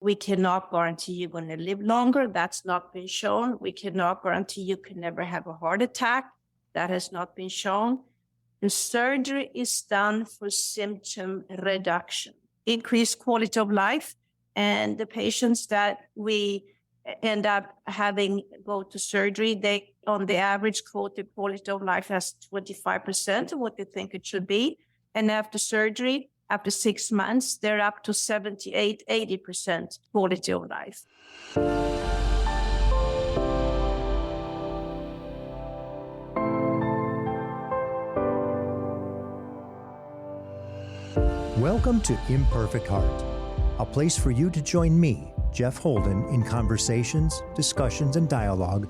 We cannot guarantee you're going to live longer. That's not been shown. We cannot guarantee you can never have a heart attack. That has not been shown. The surgery is done for symptom reduction, increased quality of life. And the patients that we end up having go to surgery, they, on the average, quote the quality of life as 25% of what they think it should be. And after surgery, after 6 months, they're up to 78, 80% quality of life. Welcome to Imperfect Heart, a place for you to join me, Jeff Holden, in conversations, discussions, and dialogue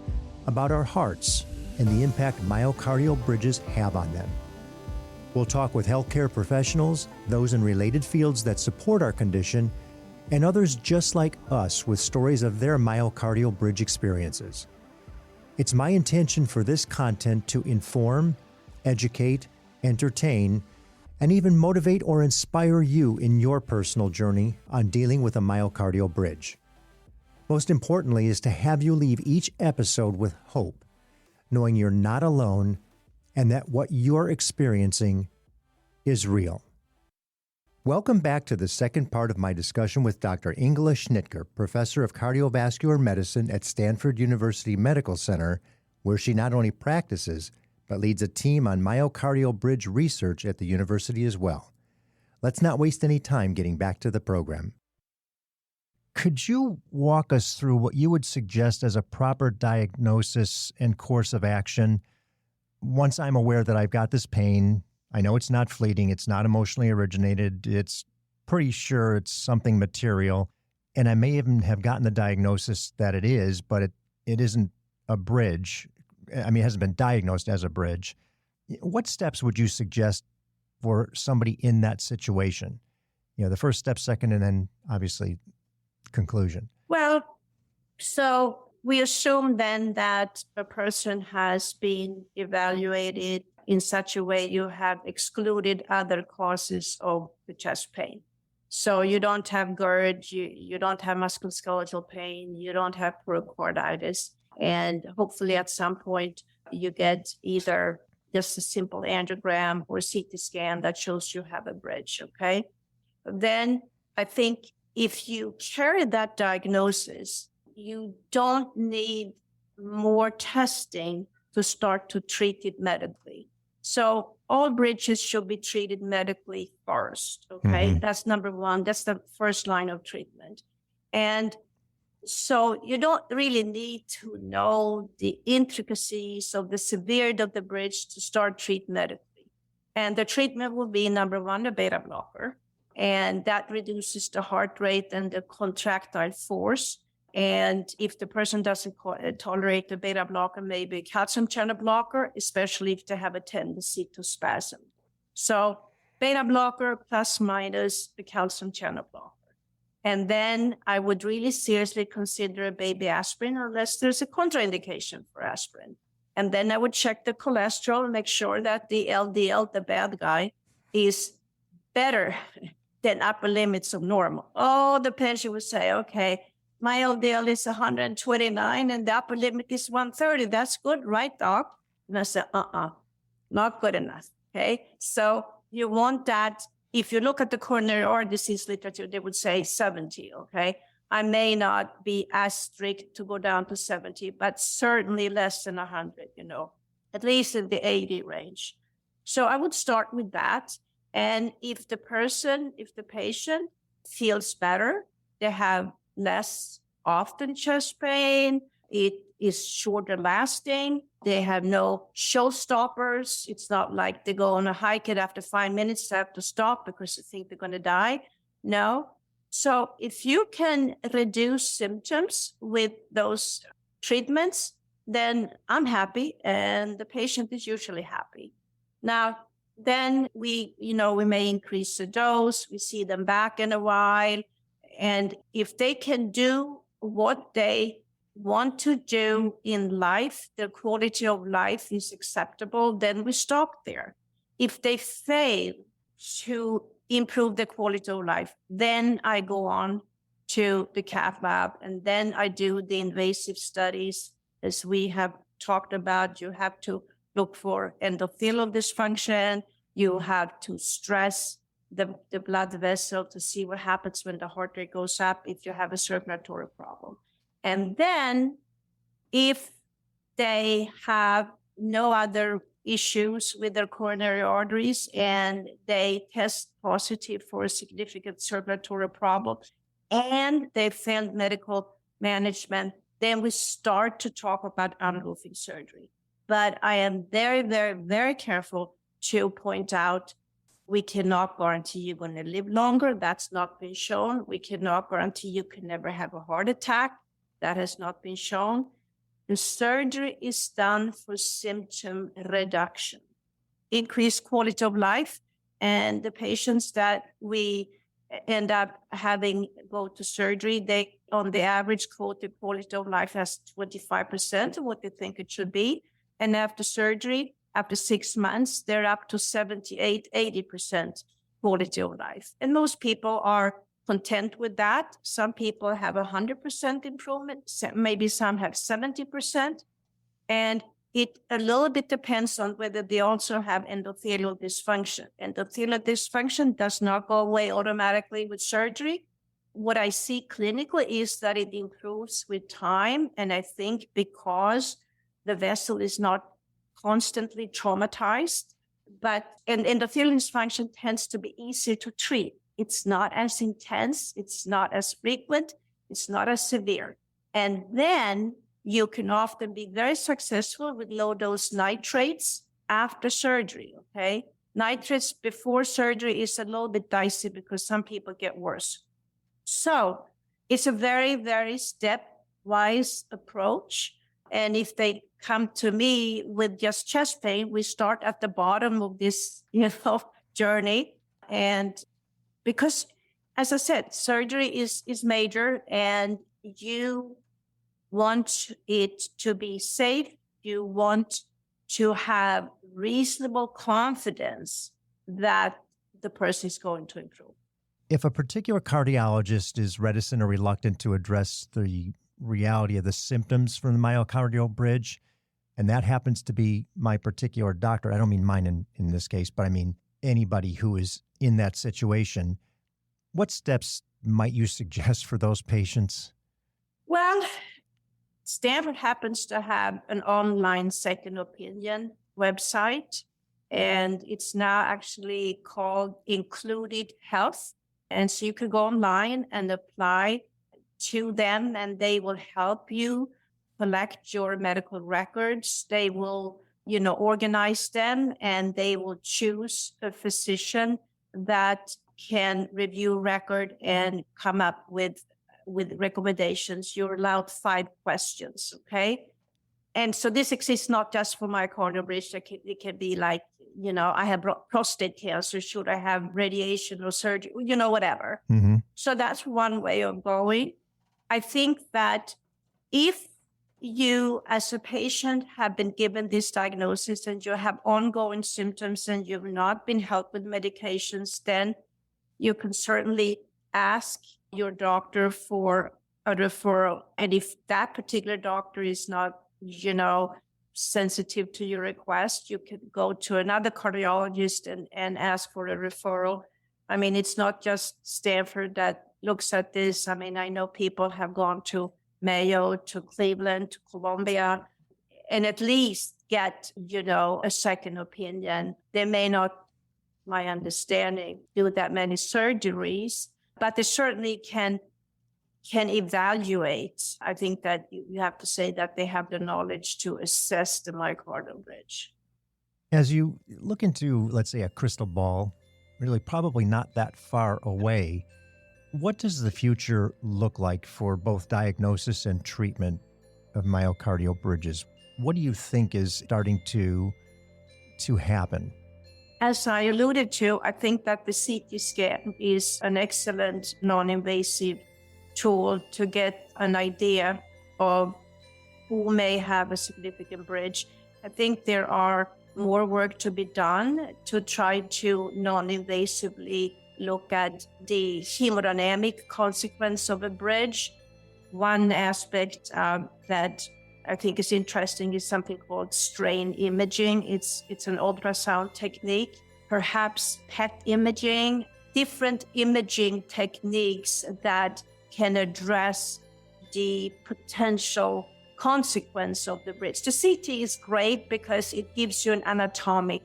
about our hearts and the impact myocardial bridges have on them. We'll talk with healthcare professionals, those in related fields that support our condition, and others just like us with stories of their myocardial bridge experiences. It's my intention for this content to inform, educate, entertain, and even motivate or inspire you in your personal journey on dealing with a myocardial bridge. Most importantly is to have you leave each episode with hope, knowing you're not alone and that what you're experiencing is real. Welcome back to the second part of my discussion with Dr. Ingela Schnittger, Professor of Cardiovascular Medicine at Stanford University Medical Center, where she not only practices, but leads a team on myocardial bridge research at the university as well. Let's not waste any time getting back to the program. Could you walk us through what you would suggest as a proper diagnosis and course of action once I'm aware that I've got this pain? I know it's not fleeting, it's not emotionally originated, it's pretty sure it's something material, and I may even have gotten the diagnosis that it is, but it isn't a bridge. I mean, it hasn't been diagnosed as a bridge. What steps would you suggest for somebody in that situation? You know, the first step, second, and then obviously conclusion. Well, so we assume then that a person has been evaluated in such a way you have excluded other causes of the chest pain. So you don't have GERD, you don't have musculoskeletal pain, you don't have pericarditis, and hopefully at some point you get either just a simple angiogram or CT scan that shows you have a bridge, okay? Then I think if you carry that diagnosis, you don't need more testing to start to treat it medically. So all bridges should be treated medically first, okay? Mm-hmm. That's number one. That's the first line of treatment. And so you don't really need to know the intricacies of the severity of the bridge to start treat medically. And the treatment will be, number one, a beta blocker. And that reduces the heart rate and the contractile force. And if the person doesn't tolerate the beta blocker, maybe a calcium channel blocker, especially if they have a tendency to spasm. So beta blocker plus minus the calcium channel blocker. And then I would really seriously consider a baby aspirin unless there's a contraindication for aspirin. And then I would check the cholesterol and make sure that the LDL, the bad guy, is better than upper limits of normal. Oh, the patient would say, okay, my LDL is 129 and the upper limit is 130. That's good, right, doc? And I said, not good enough, okay? So you want that. If you look at the coronary artery disease literature, they would say 70, okay? I may not be as strict to go down to 70, but certainly less than 100, at least in the 80 range. So I would start with that. And if the patient feels better, they have less often chest pain, it is shorter lasting, they have no showstoppers. It's not like they go on a hike and after 5 minutes they have to stop because they think they're going to die. No. So if you can reduce symptoms with those treatments, then I'm happy and the patient is usually happy. Now, then we may increase the dose. We see them back in a while. And if they can do what they want to do in life, their quality of life is acceptable, then we stop there. If they fail to improve the quality of life, then I go on to the cath lab. And then I do the invasive studies. As we have talked about, you have to look for endothelial dysfunction. You have to stress the blood vessel to see what happens when the heart rate goes up if you have a circulatory problem. And then if they have no other issues with their coronary arteries and they test positive for a significant circulatory problem and they failed medical management, then we start to talk about unroofing surgery. But I am very, very, very careful to point out we cannot guarantee you're going to live longer. That's not been shown. We cannot guarantee you can never have a heart attack. That has not been shown. The surgery is done for symptom reduction, increased quality of life. And the patients that we end up having go to surgery, they, on the average, quoted quality of life as 25% of what they think it should be. And after surgery, after 6 months, they're up to 78, 80% quality of life. And most people are content with that. Some people have 100% improvement. Maybe some have 70%. And it a little bit depends on whether they also have endothelial dysfunction. Endothelial dysfunction does not go away automatically with surgery. What I see clinically is that it improves with time. And I think because the vessel is not constantly traumatized, and endothelial dysfunction tends to be easier to treat. It's not as intense, it's not as frequent, it's not as severe. And then you can often be very successful with low-dose nitrates after surgery, okay? Nitrates before surgery is a little bit dicey because some people get worse. So it's a very, very stepwise approach. And if they come to me with just chest pain, we start at the bottom of this, journey. And because, as I said, surgery is major, and you want it to be safe. You want to have reasonable confidence that the person is going to improve. If a particular cardiologist is reticent or reluctant to address the reality of the symptoms from the myocardial bridge, and that happens to be my particular doctor, I don't mean mine in this case, but I mean anybody who is in that situation, what steps might you suggest for those patients? Well, Stanford happens to have an online second opinion website, and it's now actually called Included Health. And so you can go online and apply to them, and they will help you collect your medical records. They will, organize them, and they will choose a physician that can review record and come up with recommendations. You're allowed 5 questions, okay? And so this exists not just for myocardial bridge. It can be like, I have prostate cancer. Should I have radiation or surgery? Whatever. Mm-hmm. So that's one way of going. I think that if you, as a patient, have been given this diagnosis and you have ongoing symptoms and you've not been helped with medications, then you can certainly ask your doctor for a referral. And if that particular doctor is not, sensitive to your request, you can go to another cardiologist and ask for a referral. I mean, it's not just Stanford that looks at this. I mean, I know people have gone to Mayo, to Cleveland, to Columbia, and at least get, a second opinion. They may not, my understanding, do that many surgeries, but they certainly can evaluate. I think that you have to say that they have the knowledge to assess the myocardial bridge. As you look into, let's say, a crystal ball, really probably not that far away, what does the future look like for both diagnosis and treatment of myocardial bridges? What do you think is starting to happen? As I alluded to, I think that the CT scan is an excellent non-invasive tool to get an idea of who may have a significant bridge. I think there are more work to be done to try to non-invasively look at the hemodynamic consequence of a bridge. One aspect that I think is interesting is something called strain imaging. It's an ultrasound technique, perhaps PET imaging, different imaging techniques that can address the potential consequence of the bridge. The CT is great because it gives you an anatomic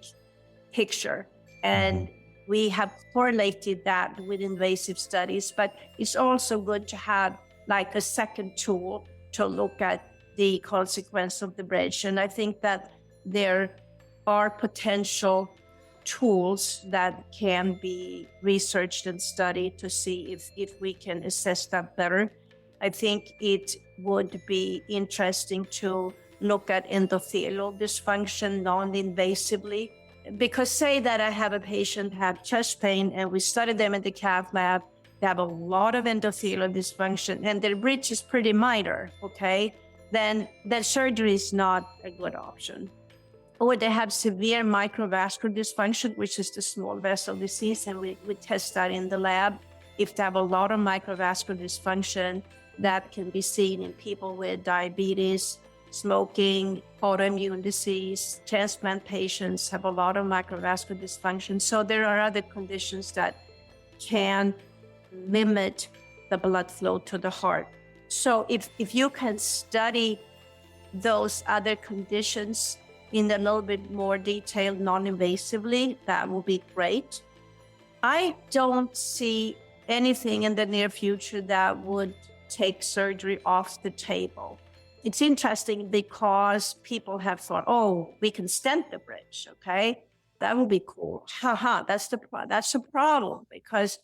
picture, and we have correlated that with invasive studies, but it's also good to have like a second tool to look at the consequence of the bridge. And I think that there are potential tools that can be researched and studied to see if we can assess that better. I think it would be interesting to look at endothelial dysfunction non-invasively, because say that I have a patient have chest pain and we study them in the cath lab, they have a lot of endothelial dysfunction and their bridge is pretty minor, okay? Then surgery is not a good option. Or they have severe microvascular dysfunction, which is the small vessel disease, and we test that in the lab. If they have a lot of microvascular dysfunction, that can be seen in people with diabetes, smoking, autoimmune disease. Transplant patients have a lot of microvascular dysfunction. So there are other conditions that can limit the blood flow to the heart. So if you can study those other conditions in a little bit more detail, non-invasively, that will be great. I don't see anything in the near future that would take surgery off the table. It's interesting because people have thought, oh, we can stent the bridge, okay? That would be cool. That's the problem because,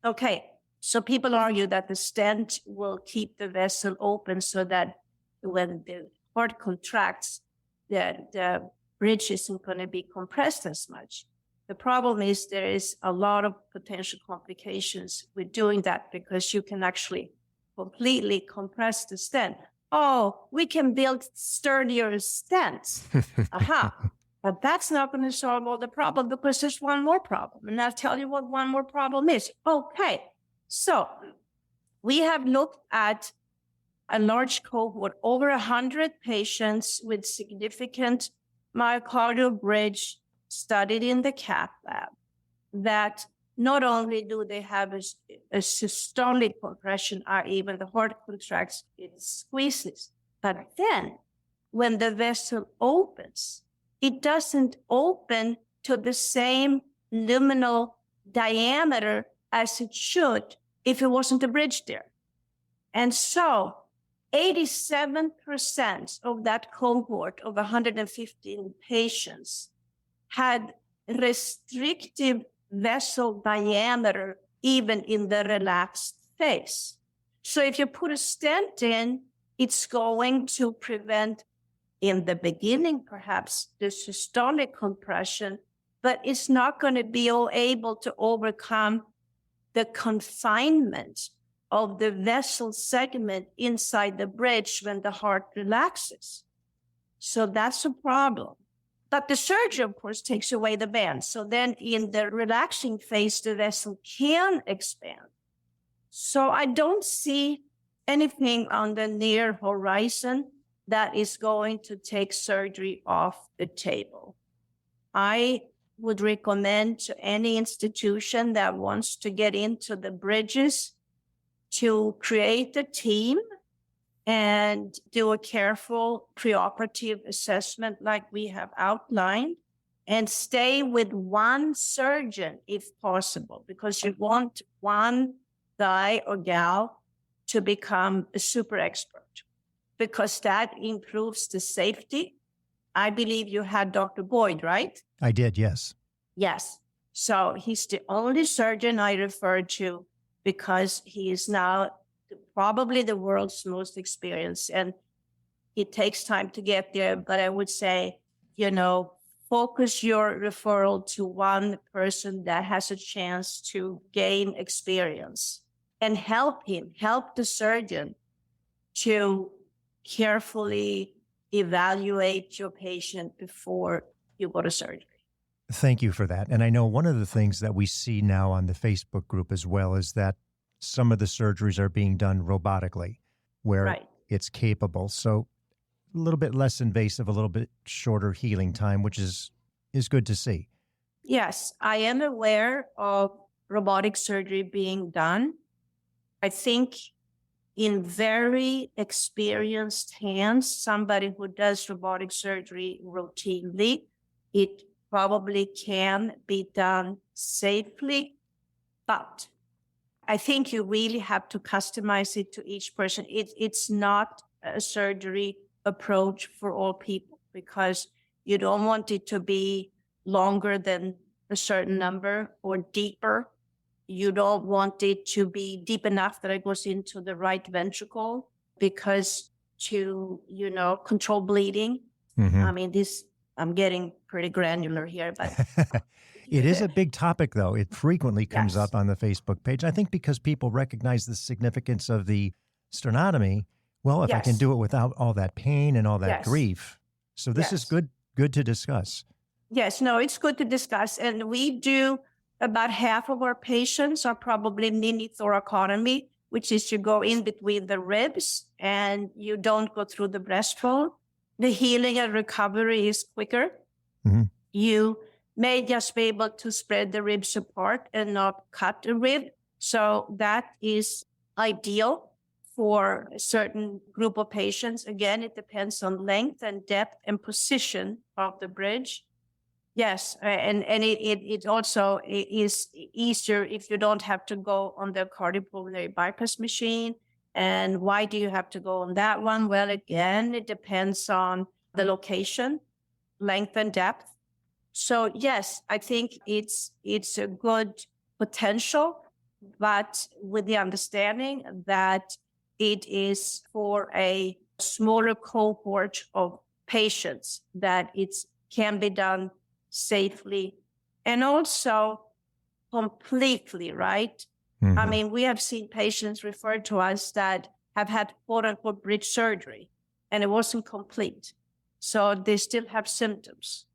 okay, so people argue that the stent will keep the vessel open so that when the heart contracts, the bridge isn't going to be compressed as much. The problem is there is a lot of potential complications with doing that because you can actually completely compress the stent. Oh, we can build sturdier stents. But that's not going to solve all the problem because there's one more problem. And I'll tell you what one more problem is. Okay, so we have looked at a large cohort, over 100 patients with significant myocardial bridge studied in the cath lab, that not only do they have a systolic compression, i.e. when the heart contracts, it squeezes, but then when the vessel opens, it doesn't open to the same luminal diameter as it should if it wasn't a bridge there. And so 87% of that cohort of 115 patients had restrictive vessel diameter even in the relaxed phase. So if you put a stent in, it's going to prevent, in the beginning perhaps, the systolic compression, but it's not going to be able to overcome the confinement of the vessel segment inside the bridge when the heart relaxes. So that's a problem. But the surgery, of course, takes away the band. So then in the relaxing phase, the vessel can expand. So I don't see anything on the near horizon that is going to take surgery off the table. I would recommend to any institution that wants to get into the bridges to create a team and do a careful preoperative assessment like we have outlined, and stay with one surgeon if possible, because you want one guy or gal to become a super expert, because that improves the safety. I believe you had Dr. Boyd, right? I did, yes. Yes. So he's the only surgeon I refer to because he is now probably the world's most experienced, and it takes time to get there. But I would say, focus your referral to one person that has a chance to gain experience and help the surgeon to carefully evaluate your patient before you go to surgery. Thank you for that. And I know one of the things that we see now on the Facebook group as well is that some of the surgeries are being done robotically, where Right. it's capable. So a little bit less invasive, a little bit shorter healing time, which is good to see. Yes, I am aware of robotic surgery being done. I think in very experienced hands, somebody who does robotic surgery routinely, it probably can be done safely, but I think you really have to customize it to each person. It's not a surgery approach for all people because you don't want it to be longer than a certain number or deeper. You don't want it to be deep enough that it goes into the right ventricle because to, control bleeding. I mean, I'm getting pretty granular here, but It is a big topic, though. It frequently comes yes, up on the Facebook page. I think because people recognize the significance of the sternotomy. Well, if I can yes, do it without all that pain and all that yes, grief. So this is yes. good to discuss. Yes, no, it's good to discuss. And we do about half of our patients are probably mini thoracotomy, which is you go in between the ribs and you don't go through the breastbone. The healing and recovery is quicker. Mm-hmm. You may just be able to spread the ribs apart and not cut the rib. So that is ideal for a certain group of patients. Again, it depends on length and depth and position of the bridge. Yes, and it also is easier if you don't have to go on the cardiopulmonary bypass machine. And why do you have to go on that one? Well, again, it depends on the location, length and depth. So yes, I think it's a good potential, but with the understanding that it is for a smaller cohort of patients that it can be done safely and also completely, right? Mm-hmm. I mean, we have seen patients referred to us that have had quote unquote bridge surgery and it wasn't complete. So they still have symptoms.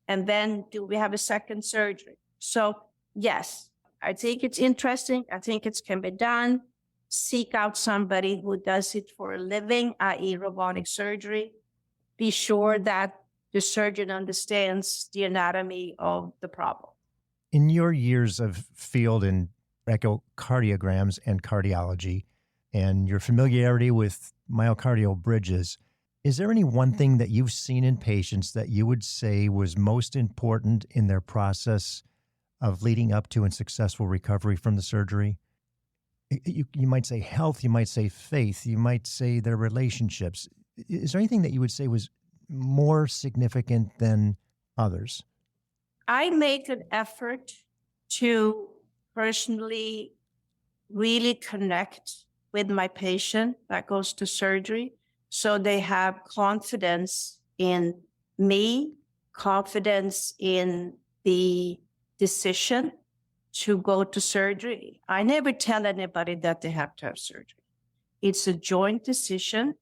And then do we have a second surgery? So yes, I think it's interesting. I think it can be done. Seek out somebody who does it for a living, i.e. robotic surgery. Be sure that the surgeon understands the anatomy of the problem. In your years of field in echocardiograms and cardiology and your familiarity with myocardial bridges, is there any one thing that you've seen in patients that you would say was most important in their process of leading up to and successful recovery from the surgery? You might say health, you might say faith, you might say their relationships. Is there anything that you would say was more significant than others? I make an effort to personally really connect with my patient that goes to surgery so they have confidence in me, confidence in the decision to go to surgery. I never tell anybody that they have to have surgery. It's a joint decision.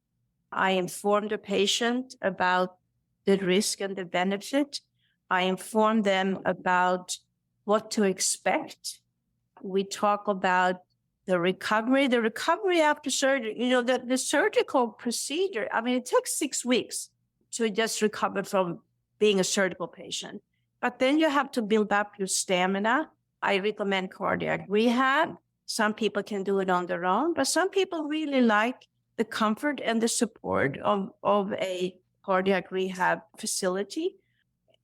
I inform the patient about the risk and the benefit. I inform them about what to expect. We talk about the recovery after surgery. The surgical procedure, I mean, it takes 6 weeks to just recover from being a surgical patient. But then you have to build up your stamina. I recommend cardiac rehab. Some people can do it on their own, but some people really like the comfort and the support of a cardiac rehab facility.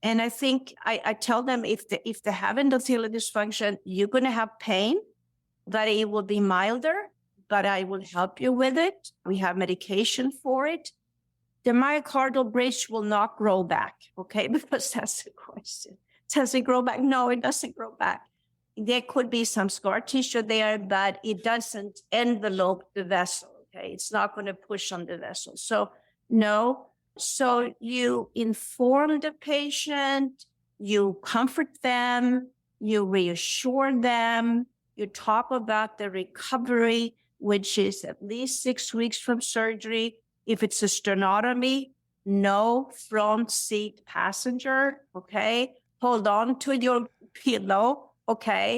And I think I tell them if they have endothelial dysfunction, you're going to have pain, but it will be milder, but I will help you with it. We have medication for it. The myocardial bridge will not grow back, okay? Because that's the question. Does it grow back? No, it doesn't grow back. There could be some scar tissue there, but it doesn't envelope the vessel, okay? It's not going to push on the vessel. So no. So you inform the patient, you comfort them, you reassure them, you talk about the recovery, which is at least 6 weeks from surgery. If it's a sternotomy, no front seat passenger, okay? hold on to your pillow, okay?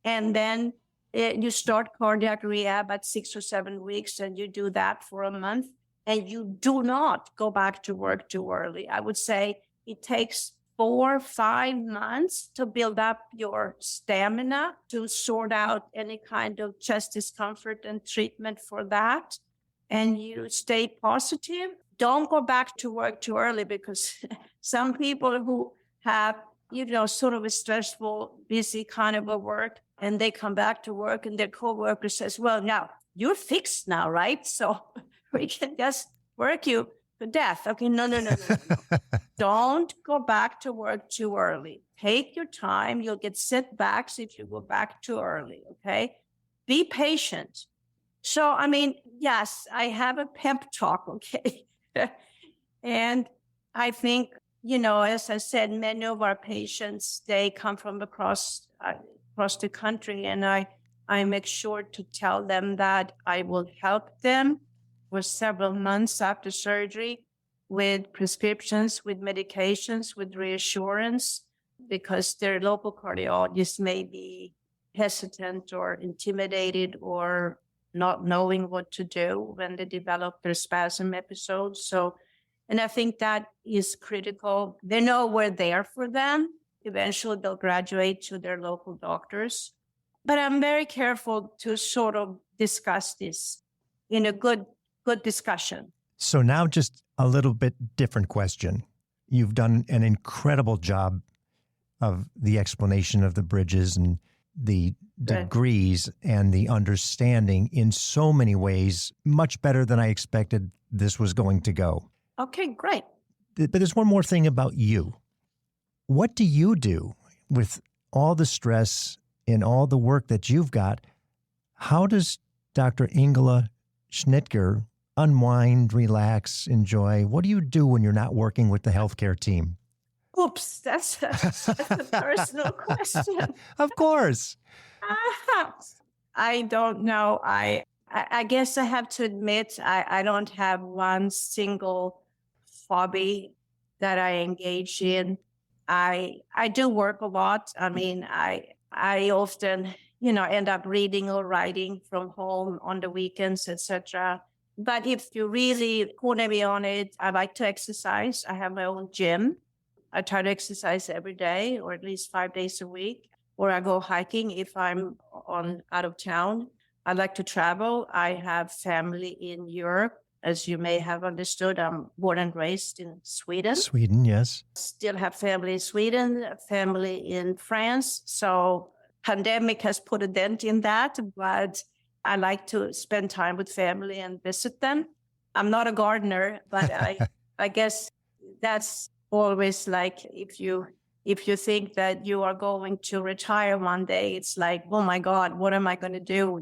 And then you start cardiac rehab at 6 or 7 weeks, and you do that for a month, and you do not go back to work too early. I would say it takes 4 or 5 months to build up your stamina to sort out any kind of chest discomfort and treatment for that. And you stay positive. Don't go back to work too early, because some people who have, sort of a stressful, busy kind of a work, and they come back to work and their coworker says, well, now you're fixed now, right? So we can just work you to death. Okay, no. Don't go back to work too early. Take your time. You'll get setbacks if you go back too early, okay? Be patient. So, yes, I have a pep talk, okay? And I think, as I said, many of our patients, they come from across the country, and I make sure to tell them that I will help them for several months after surgery with prescriptions, with medications, with reassurance, because their local cardiologist may be hesitant or intimidated or not knowing what to do when they develop their spasm episodes. So, and I think that is critical. They know we're there for them. Eventually they'll graduate to their local doctors. But I'm very careful to sort of discuss this in a good discussion. So now just a little bit different question. You've done an incredible job of the explanation of the bridges and the degrees and the understanding in so many ways, much better than I expected this was going to go. Okay, great. But there's one more thing about you. What do you do with all the stress and all the work that you've got? How does Dr. Ingela Schnittger unwind, relax, enjoy? What do you do when you're not working with the healthcare team? Oops, that's a personal question. Of course. I don't know. I guess I have to admit, I don't have one single hobby that I engage in. I do work a lot. I often, end up reading or writing from home on the weekends, etc. But if you really corner me on it, I like to exercise. I have my own gym. I try to exercise every day, or at least 5 days a week, or I go hiking if I'm out of town. I like to travel. I have family in Europe. As you may have understood, I'm born and raised in Sweden. Sweden, yes. Still have family in Sweden, family in France. So pandemic has put a dent in that, but I like to spend time with family and visit them. I'm not a gardener, but I guess that's always like, if you think that you are going to retire one day, it's like, oh my God, what am I going to do?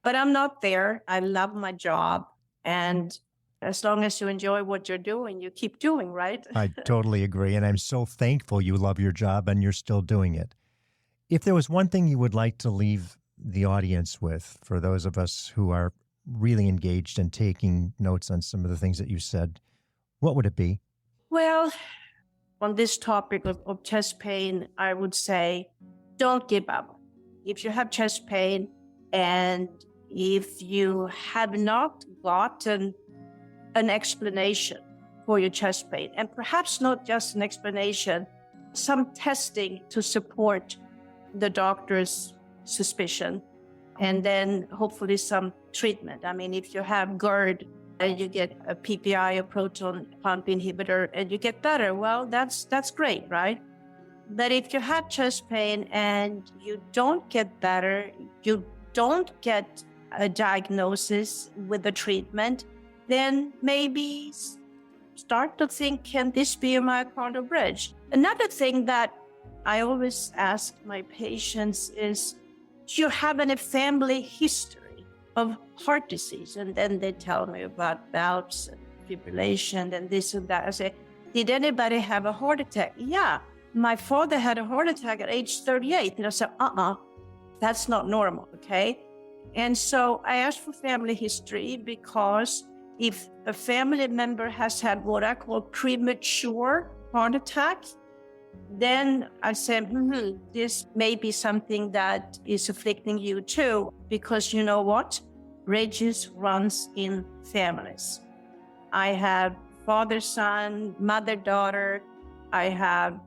But I'm not there. I love my job. And as long as you enjoy what you're doing, you keep doing, right? I totally agree. And I'm so thankful you love your job and you're still doing it. If there was one thing you would like to leave the audience with, for those of us who are really engaged and taking notes on some of the things that you said, what would it be? Well, on this topic of chest pain, I would say, don't give up. If you have chest pain, and if you have not gotten an explanation for your chest pain, and perhaps not just an explanation, some testing to support the doctor's suspicion, and then hopefully some treatment. If you have GERD and you get a PPI, a proton pump inhibitor, and you get better, well, that's great, right? But if you have chest pain and you don't get better, you don't get a diagnosis with the treatment, then maybe start to think, can this be a myocardial bridge? Another thing that I always ask my patients is, do you have any family history of heart disease? And then they tell me about valves and fibrillation and this and that. I say, did anybody have a heart attack? Yeah, my father had a heart attack at age 38. And I said, that's not normal, okay? And so I asked for family history, because if a family member has had what I call premature heart attack, Then I said, this may be something that is afflicting you too, because you know what? Bridges runs in families. I have father, son, mother, daughter. I have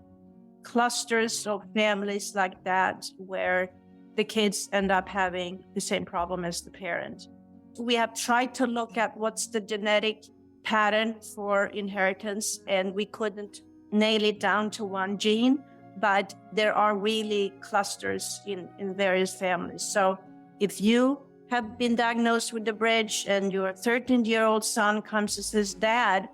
clusters of families like that where the kids end up having the same problem as the parent. We have tried to look at what's the genetic pattern for inheritance, and we couldn't nail it down to one gene, but there are really clusters in various families. So if you have been diagnosed with the bridge and your 13-year-old son comes and says, Dad,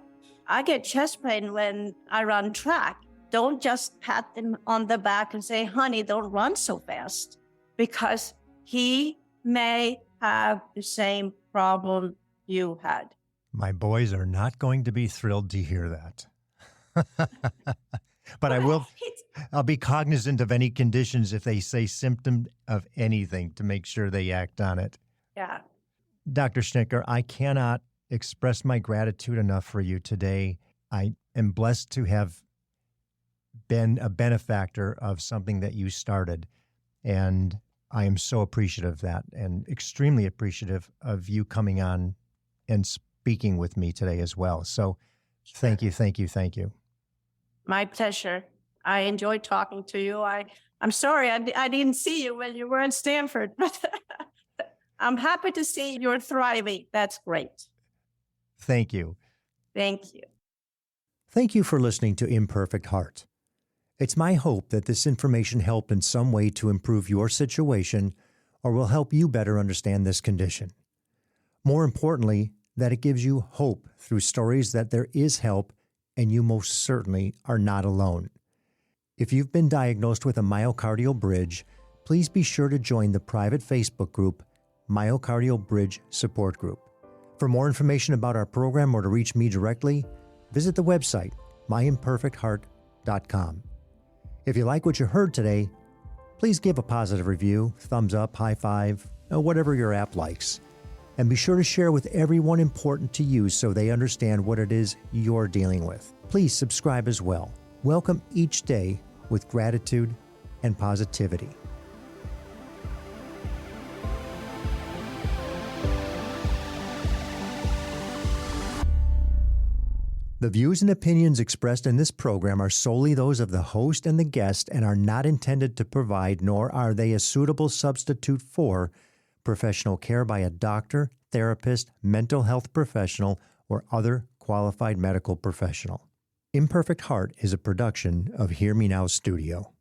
I get chest pain when I run track, don't just pat them on the back and say, honey, don't run so fast, because he may have the same problem you had. My boys are not going to be thrilled to hear that. But I'll be cognizant of any conditions if they say symptom of anything to make sure they act on it. Yeah. Dr. Schnittger, I cannot express my gratitude enough for you today. I am blessed to have been a benefactor of something that you started, and I am so appreciative of that and extremely appreciative of you coming on and speaking with me today as well. So thank you, thank you, thank you. My pleasure. I enjoyed talking to you. I'm sorry I didn't see you when you were in Stanford, but I'm happy to see you're thriving. That's great. Thank you. Thank you. Thank you for listening to Imperfect Heart. It's my hope that this information helped in some way to improve your situation or will help you better understand this condition. More importantly, that it gives you hope through stories that there is help and you most certainly are not alone. If you've been diagnosed with a myocardial bridge, please be sure to join the private Facebook group, Myocardial Bridge Support Group. For more information about our program or to reach me directly, visit the website, myimperfectheart.com. If you like what you heard today, please give a positive review, thumbs up, high five, or whatever your app likes. And be sure to share with everyone important to you so they understand what it is you're dealing with. Please subscribe as well. Welcome each day with gratitude and positivity. The views and opinions expressed in this program are solely those of the host and the guest and are not intended to provide, nor are they a suitable substitute for, professional care by a doctor, therapist, mental health professional, or other qualified medical professional. Imperfect Heart is a production of Hear Me Now Studio.